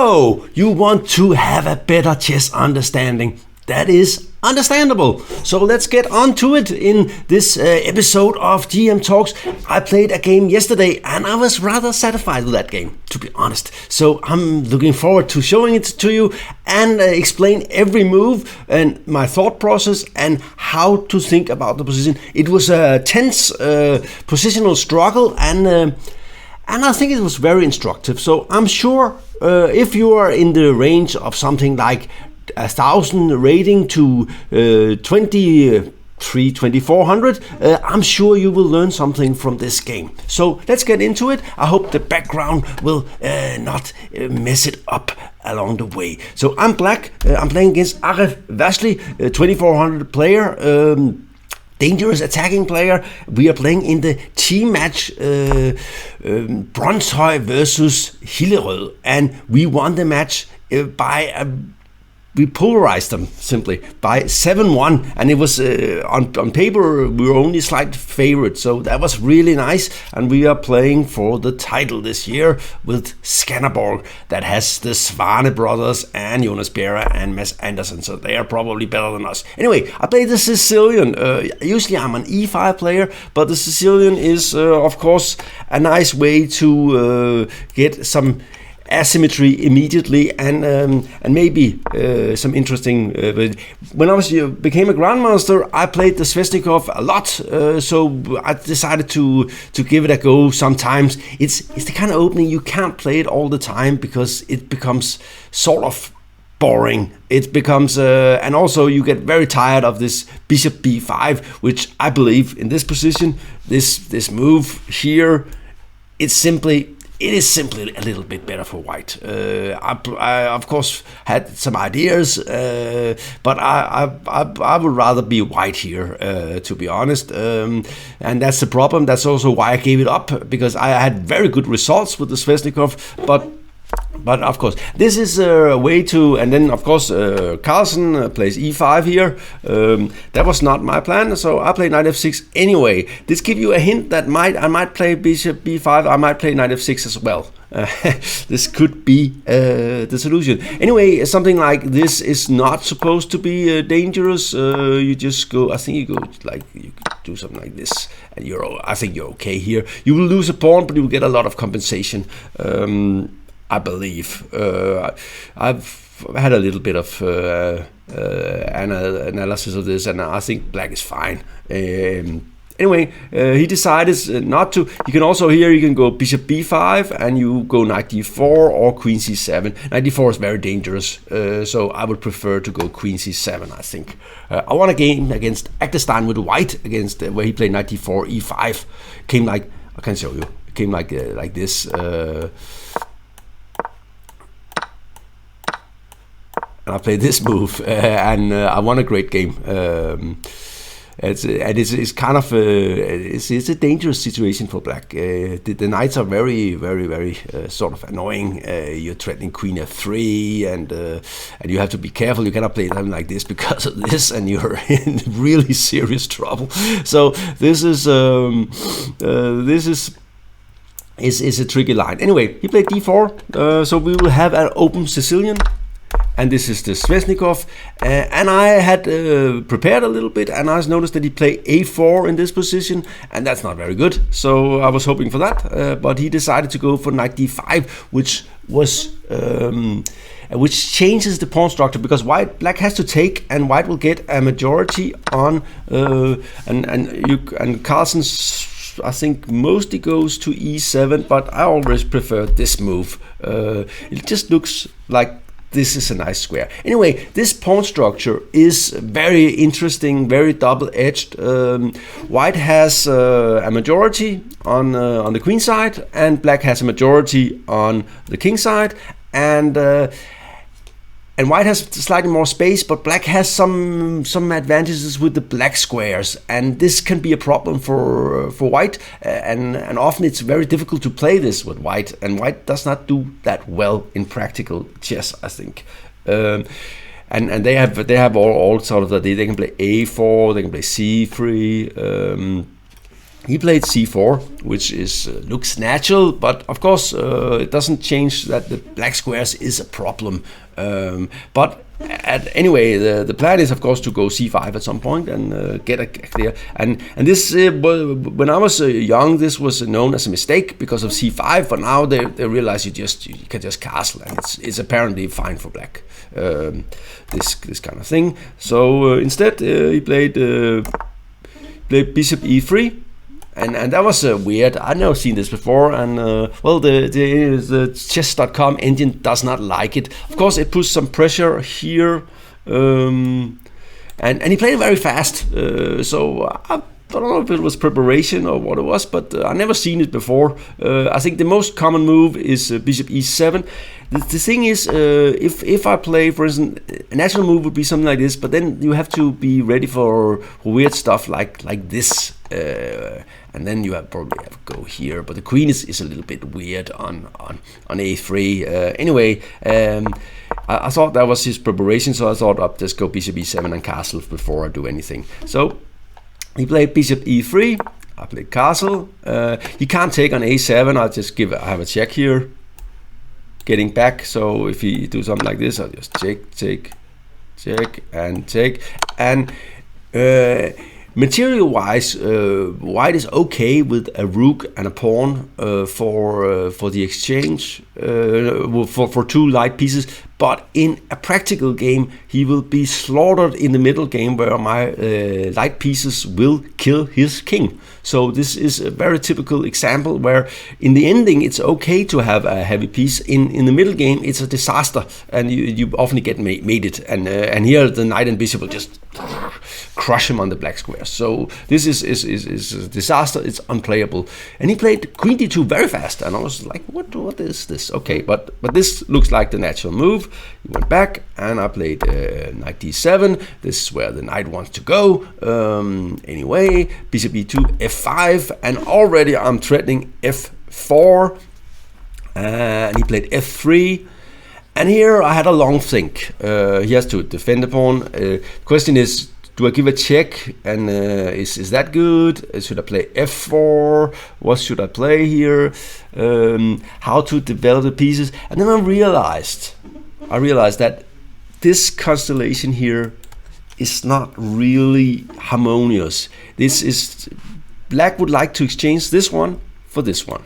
So, you want to have a better chess understanding. That is understandable. So let's get on to it in this episode of GM Talks. I played a game yesterday and I was rather satisfied with that game, to be honest. So I'm looking forward to showing it to you and explain every move and my thought process and how to think about the position. It was a tense positional struggle and I think it was very instructive. So I'm sure if you are in the range of something like 1,000 rating to 2,400, I'm sure you will learn something from this game. So let's get into it. I hope the background will not mess it up along the way. So I'm black. I'm playing against Aref Vasily, 2,400 player. Dangerous attacking player. We are playing in the team match Brønshøj versus Hillerød, and we won the match we polarized them simply by 7-1, and it was on paper we were only slight favorite, so that was really nice. And we are playing for the title this year with Skanderborg, that has the Svane brothers and Jonas Bjerre and Mads Andersen, so they are probably better than us. Anyway, I played the Sicilian. Usually I'm an E5 player, but the Sicilian is of course a nice way to get some asymmetry immediately and maybe some interesting. When I became a grandmaster, I played the Sveshnikov a lot, so I decided to give it a go. Sometimes it's the kind of opening you can't play it all the time because it becomes sort of boring. It becomes and also you get very tired of this bishop b5, which I believe in this position, this move here, it is simply a little bit better for white. I of course had some ideas, but I would rather be white here, to be honest. And that's the problem. That's also why I gave it up, because I had very good results with the Sveshnikov, but of course, this is a way to, and then of course Carlsen plays e5 here. That was not my plan, so I played knight f6 anyway. This gives you a hint that I might play bishop b5, I might play knight f6 as well. This could be the solution. Anyway, something like this is not supposed to be dangerous. You just go, I think you go like, you do something like this, and I think you're okay here. You will lose a pawn, but you will get a lot of compensation. I believe. I've had a little bit of analysis of this, and I think black is fine. Anyway, he decided not to. You can also here, you can go bishop b5 and you go knight d4 or queen c7. Knight d4 is very dangerous, so I would prefer to go queen c7, I think. I won a game against Agdestein with white, against where he played knight d4, e5. Came like, I can show you, it came like this. And I played this move, and I won a great game. It's kind of it's a dangerous situation for black. The knights are very, very, very sort of annoying. You're threatening queen f3, and you have to be careful. You cannot play them like this because of this, and you're in really serious trouble. So this is a tricky line. Anyway, he played d4, so we will have an open Sicilian. And this is the Sveshnikov, and I had prepared a little bit, and I noticed that he played a4 in this position, and that's not very good. So I was hoping for that, but he decided to go for knight d5, which changes the pawn structure, because black has to take, and white will get a majority on, and Carlsen's, I think, mostly goes to e7, but I always prefer this move. It just looks like this is a nice square. Anyway, this pawn structure is very interesting, very double-edged. White has a majority on the queen side, and black has a majority on the king side, and white has slightly more space, but black has some advantages with the black squares, and this can be a problem for white, and often it's very difficult to play this with white, and white does not do that well in practical chess, I think. And they have all sort of that. They can play a4, they can play c3. he played c4, which is looks natural, but of course it doesn't change that the black squares is a problem. Anyway, the plan is of course to go c5 at some point and get a clear. And this when I was young, this was known as a mistake because of c5. But now they realize you can just castle, and it's apparently fine for black. This kind of thing. So instead he played bishop e3. And that was weird. I'd never seen this before, and well, the chess.com engine does not like it. Of course, it puts some pressure here, and he played very fast. So I don't know if it was preparation or what it was, but I never seen it before. I think the most common move is bishop e7. The thing is, if I play, for instance, a natural move would be something like this, but then you have to be ready for weird stuff like this. And then you probably have to go here, but the queen is a little bit weird on a3. Anyway, I thought that was his preparation, so I thought I'd just go bishop e7 and castle before I do anything. So he played bishop e3. I played castle. He can't take on a7. I have a check here, getting back. So if he do something like this, I'll just check, and take. And material-wise, white is okay with a rook and a pawn for the exchange for two light pieces. But in a practical game, he will be slaughtered in the middle game where my light pieces will kill his king. So this is a very typical example where in the ending it's okay to have a heavy piece. In the middle game it's a disaster, and you often get mated. And here the knight and bishop will just crush him on the black square. So this is a disaster. It's unplayable. And he played queen d2 very fast, and I was like, what is this? Okay, but this looks like the natural move. He went back, and I played knight d7. This is where the knight wants to go. Anyway, bishop e2, f5, and already I'm threatening f4. And he played f3. And here I had a long think. He has to defend the pawn. Question is, do I give a check? And is that good? Should I play f4? What should I play here? How to develop the pieces? And then I realized that this constellation here is not really harmonious. This is, black would like to exchange this one for this one.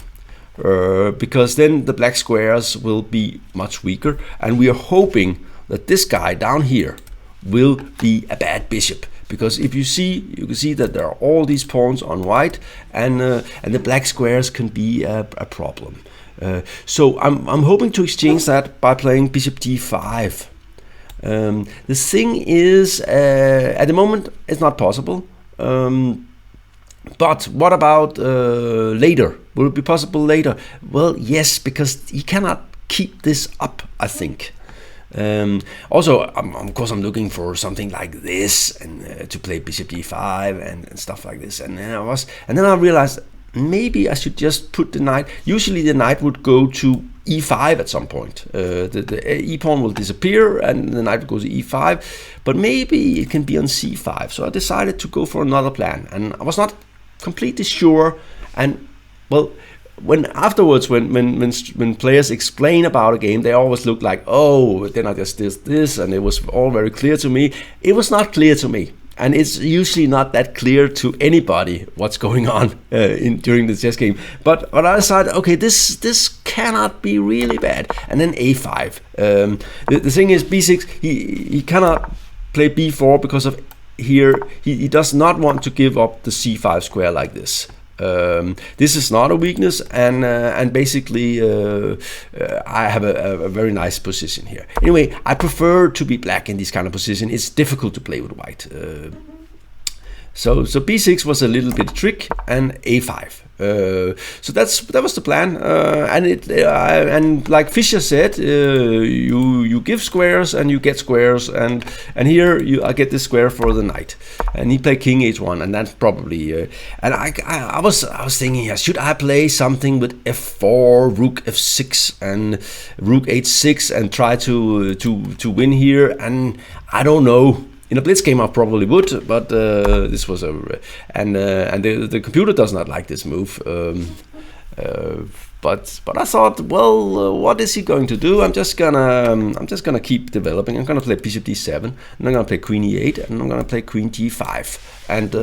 Because then the black squares will be much weaker, and we are hoping that this guy down here will be a bad bishop, because if you can see that there are all these pawns on white, and the black squares can be a problem. So I'm hoping to exchange that by playing bishop d5. The thing is, at the moment it's not possible. But what about later? Will it be possible later? Well, yes, because he cannot keep this up, I think. Also, of course, I'm looking for something like this, and to play bishop d5 and stuff like this. And then I realized maybe I should just put the knight. Usually, the knight would go to e5 at some point. The e pawn will disappear, and the knight goes to e5. But maybe it can be on c5. So I decided to go for another plan, and I was not completely sure. And well, when players explain about a game, they always look like, oh, then I just did this, and it was all very clear to me. It was not clear to me, and it's usually not that clear to anybody what's going on during the chess game. But I decided, okay, this cannot be really bad. And then a5. The thing is, b6, he cannot play b4 because of here he does not want to give up the c5 square like this. This is not a weakness, and basically I have a very nice position here. Anyway, I prefer to be black in this kind of position. It's difficult to play with white. So b6 was a little bit trick, and a5. So that was the plan, and like Fischer said, you give squares and you get squares, and here I get this square for the knight, and he played king h1, and that's probably and I was thinking here, should I play something with f4, rook f6, and rook h6, and try to win here? And I don't know. in a blitz game I probably would, but this was a and the computer does not like this move. But I thought, well, what is he going to do? I'm just gonna keep developing. I'm gonna play bishop d7, and I'm gonna play queen e8, and I'm gonna play queen g5, and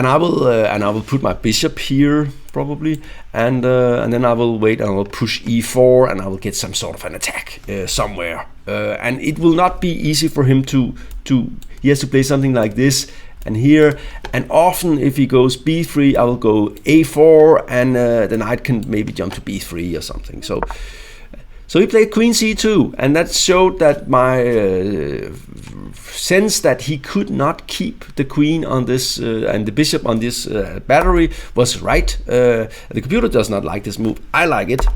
I will put my bishop here probably, and then I will wait and I will push e4, and I will get some sort of an attack somewhere, and it will not be easy for him to he has to play something like this and here, and often if he goes b3, I will go a4, and the knight can maybe jump to b3 or something. So he played queen c2, and that showed that my sense that he could not keep the queen on this and the bishop on this battery was right. The computer does not like this move. I like it.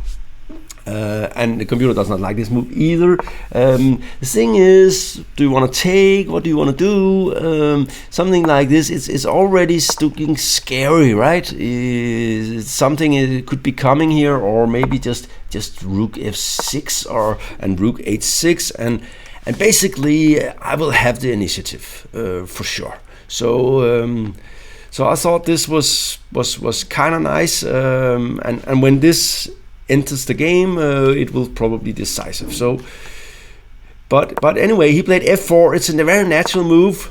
And the computer does not like this move either. The thing is, do you want to take? What do you want to do? Something like this, it's already looking scary, right? It's something it could be coming here, or maybe just rook f6 and rook h6, and basically I will have the initiative for sure. So I thought this was kind of nice, and when this enters the game, it will probably be decisive. So, but anyway, he played f4. It's a very natural move,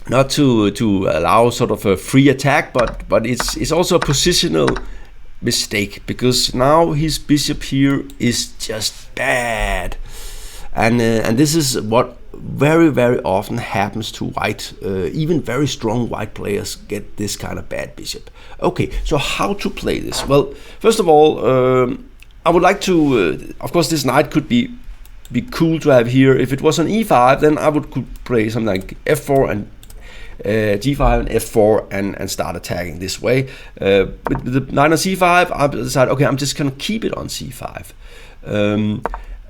not to allow sort of a free attack, but it's also a positional mistake, because now his bishop here is just bad, and this is what very often happens to white. Even very strong white players get this kind of bad bishop. Okay, so how to play this? Well, first of all, I would like to, of course, this knight could be cool to have here. If it was on e5, then I could play something like f4 and g5 and f4 and start attacking this way. With the knight on c5, I decided, okay, I'm just gonna keep it on c5.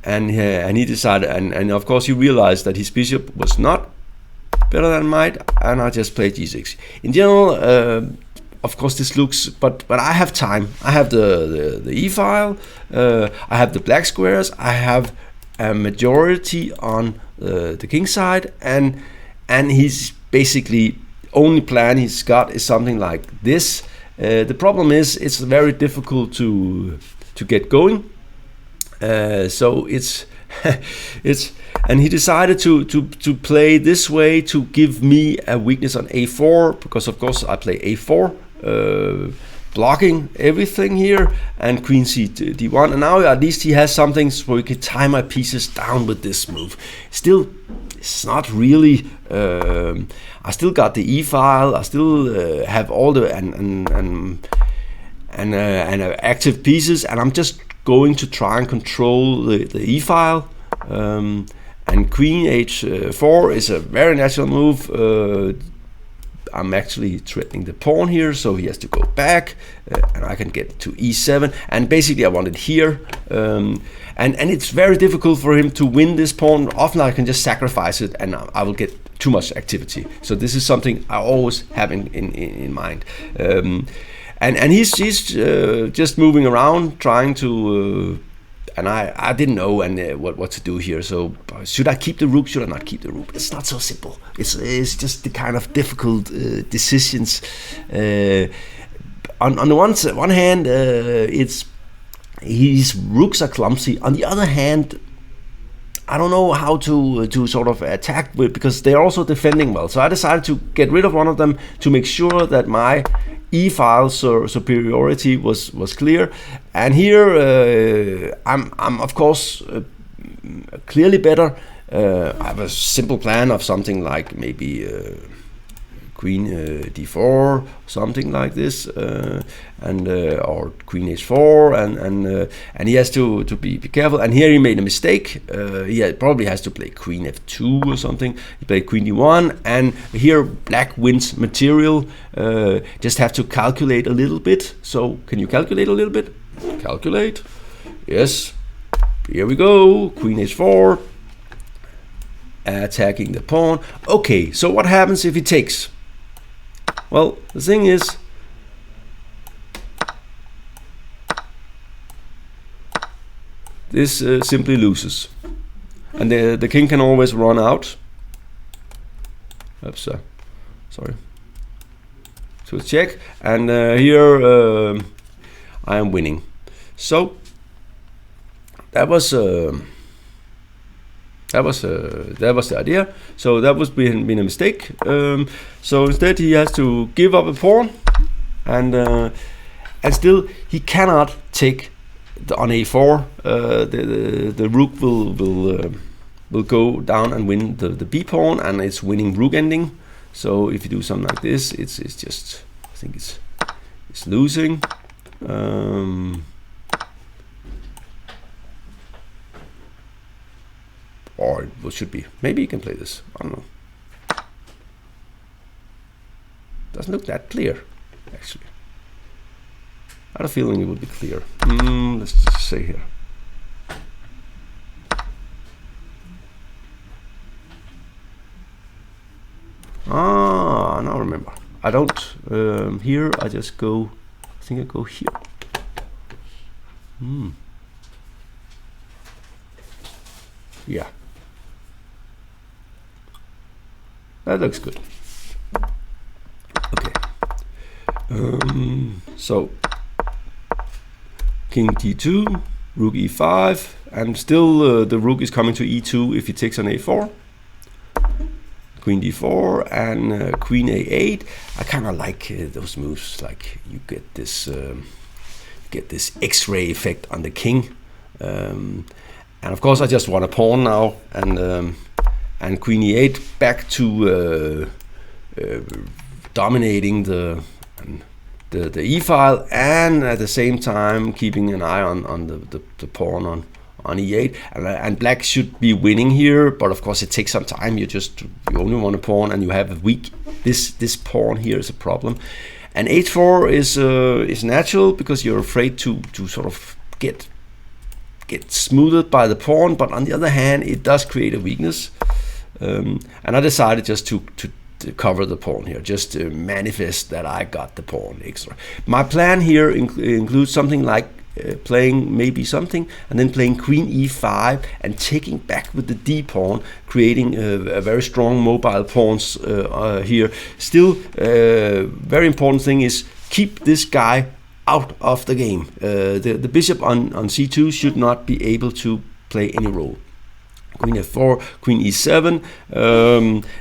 And he decided, and of course he realized that his bishop was not better than mine, and I just played g6. In general, of course this looks, but I have time. I have the e file, I have the black squares, I have a majority on the king side, and he's basically only plan he's got is something like this. The problem is it's very difficult to get going. So it's and he decided to play this way to give me a weakness on a4, because of course I play a4, blocking everything here, and queen c d1, and now at least he has something so he can tie my pieces down with this move. Still, it's not really. I still got the e file. I still have all the and active pieces, and I'm just going to try and control the e file. And queen h4 is a very natural move. I'm actually threatening the pawn here, so he has to go back, and I can get to e7. And basically I want it here, and it's very difficult for him to win this pawn. Often I can just sacrifice it and I will get too much activity. So this is something I always have in mind. And he's just moving around, trying to, and I didn't know what to do here. So should I keep the rook? Should I not keep the rook? It's not so simple. It's just the kind of difficult decisions. On the one hand, his rooks are clumsy. On the other hand, I don't know how to sort of attack with, because they're also defending well. So I decided to get rid of one of them to make sure that my e-file superiority was clear. And here I'm of course clearly better. I have a simple plan of something like maybe queen d4, something like this, and or queen h4, and he has to be careful. And here he made a mistake. He probably has to play queen f2 or something. He played queen d1, and here black wins material. Just have to calculate a little bit. So can you calculate a little bit? Calculate. Yes. Here we go. Queen h4. Attacking the pawn. Okay, so what happens if he takes? Well, the thing is, this simply loses, and the king can always run out. Oops, sorry. To check, and here I am winning. So that was the idea. So that was been a mistake. So instead he has to give up a pawn, and still he cannot take on a4. The rook will go down and win the b pawn, and it's winning rook ending. So if you do something like this, it's just, I think it's losing. Or it should be. Maybe you can play this. I don't know. Doesn't look that clear, actually. I had a feeling it would be clear. Let's just say here. Now remember. I don't. Here I just go. I think I go here. Yeah. That looks good. Okay. So king d2, rook e5, and still the rook is coming to e2 if he takes on a4. Queen d4 and queen a8. I kind of like those moves. Like you get this X-ray effect on the king. And of course, I just want a pawn now, and queen e8 back to dominating the e file, and at the same time keeping an eye on the pawn on e8. And black should be winning here, but of course it takes some time. You only want a pawn, and you have a weak. This pawn here is a problem, and h4 is natural because you're afraid to sort of get smoothed by the pawn, but on the other hand it does create a weakness, and I decided just to cover the pawn here, just to manifest that I got the pawn extra. My plan here includes something like playing maybe something and then playing queen e5 and taking back with the d pawn, creating a very strong mobile pawns here. Still, very important thing is keep this guy out of the game. The bishop on c2 should not be able to play any role. Queen f4, queen e7,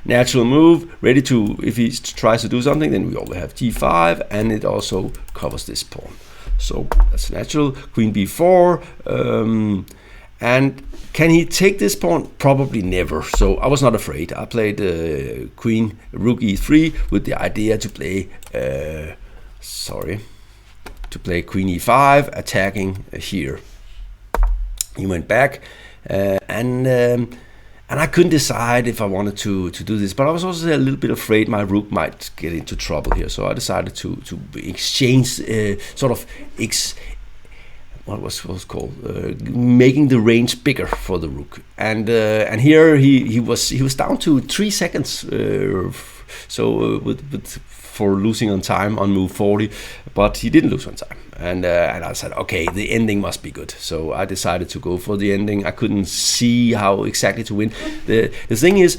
natural move, ready to, if he tries to do something, then we always have g5, and it also covers this pawn. So that's natural. Queen b4, and can he take this pawn? Probably never. So I was not afraid. I played queen rook e3 with the idea to play queen e5, attacking here. He went back, and I couldn't decide if I wanted to do this, but I was also a little bit afraid my rook might get into trouble here. So I decided to exchange, what was called making the range bigger for the rook. And here he was down to 3 seconds. For losing on time on move 40, but he didn't lose on time, and I said, okay, the ending must be good. So I decided to go for the ending. I couldn't see how exactly to win. The thing is,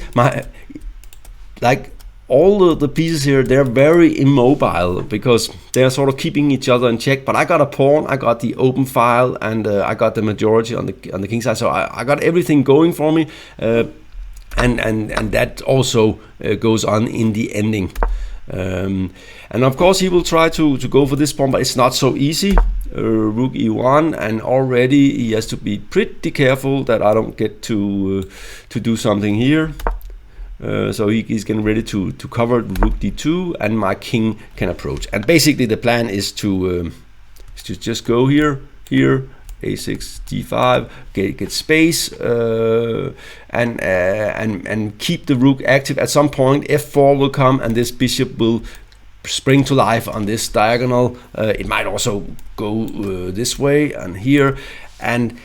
all the pieces here, they're very immobile because they're sort of keeping each other in check. But I got a pawn, I got the open file, and I got the majority on the king side. So I got everything going for me, and that also goes on in the ending. And of course he will try to go for this pawn, but it's not so easy. Rook e1, and already he has to be pretty careful that I don't get to do something here. So he's getting ready to cover rook d2, and my king can approach. And basically the plan is to just go here, a6, d5, get space, and keep the rook active. At some point f4 will come, and this bishop will spring to life on this diagonal. It might also go this way and here, and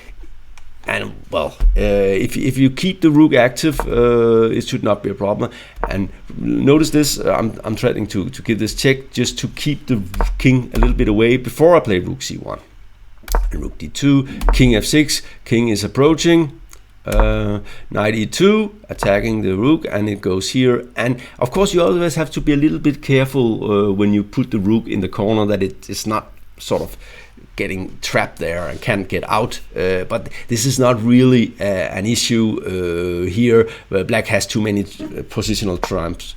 well, if you keep the rook active, it should not be a problem. And notice this, I'm trying to give this check just to keep the king a little bit away before I play rook c1. And rook d2, king f6, king is approaching, knight e2, attacking the rook, and it goes here. And of course you always have to be a little bit careful when you put the rook in the corner, that it is not sort of getting trapped there and can't get out. But this is not really an issue here, where black has too many positional trumps.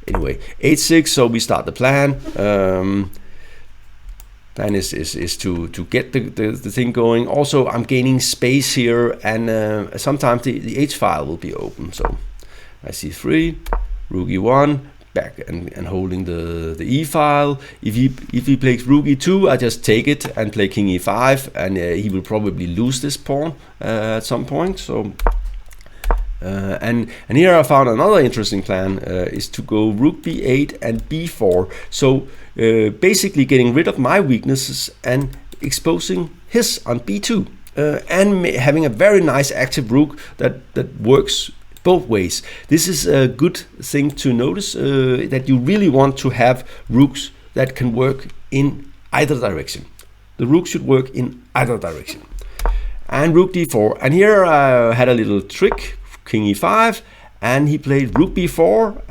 Anyway, h6, so we start the plan. Plan is to get the thing going. Also, I'm gaining space here, and sometimes the H file will be open. So I c3, rook e1, back and holding the E file. If he plays rook e2, I just take it and play king e5, and he will probably lose this pawn at some point. So and here I found another interesting plan, is to go rook b8 and b4. So basically getting rid of my weaknesses and exposing his on b2, and having a very nice active rook that works both ways. This is a good thing to notice, that you really want to have rooks that can work in either direction. The rook should work in either direction. And rook d4. And here I had a little trick, king e5, and he played rook b4,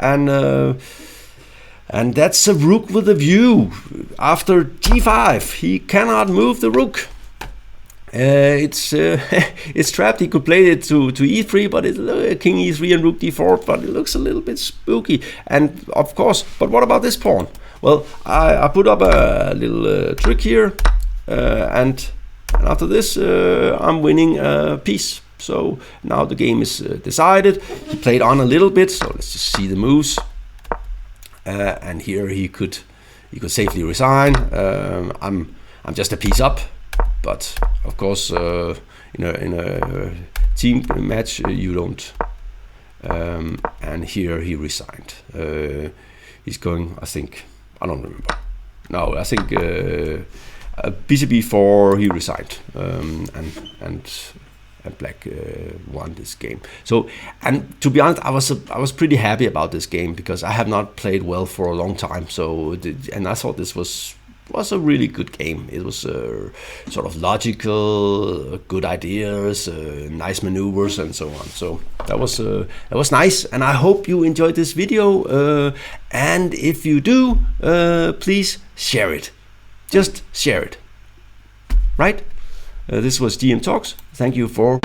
and that's a rook with a view. After g5, he cannot move the rook. It's trapped. He could play it to e3, but it's king e3 and rook d4, but it looks a little bit spooky. And of course, but what about this pawn? Well, I put up a little trick here, and after this I'm winning a piece. So now the game is decided. He played on a little bit, so let's just see the moves. And here he could safely resign. I'm just a piece up. But of course, in a team match, you don't. And here he resigned. He's going, I think, I don't remember. No, I think Bc4 he resigned, and black won this game. So, and to be honest, I was pretty happy about this game, because I have not played well for a long time. So, and I thought this was a really good game. It was sort of logical, good ideas, nice maneuvers, and so on. So that was nice, and I hope you enjoyed this video. And if you do, please share it. Just share it. Right? This was GM Talks. Thank you for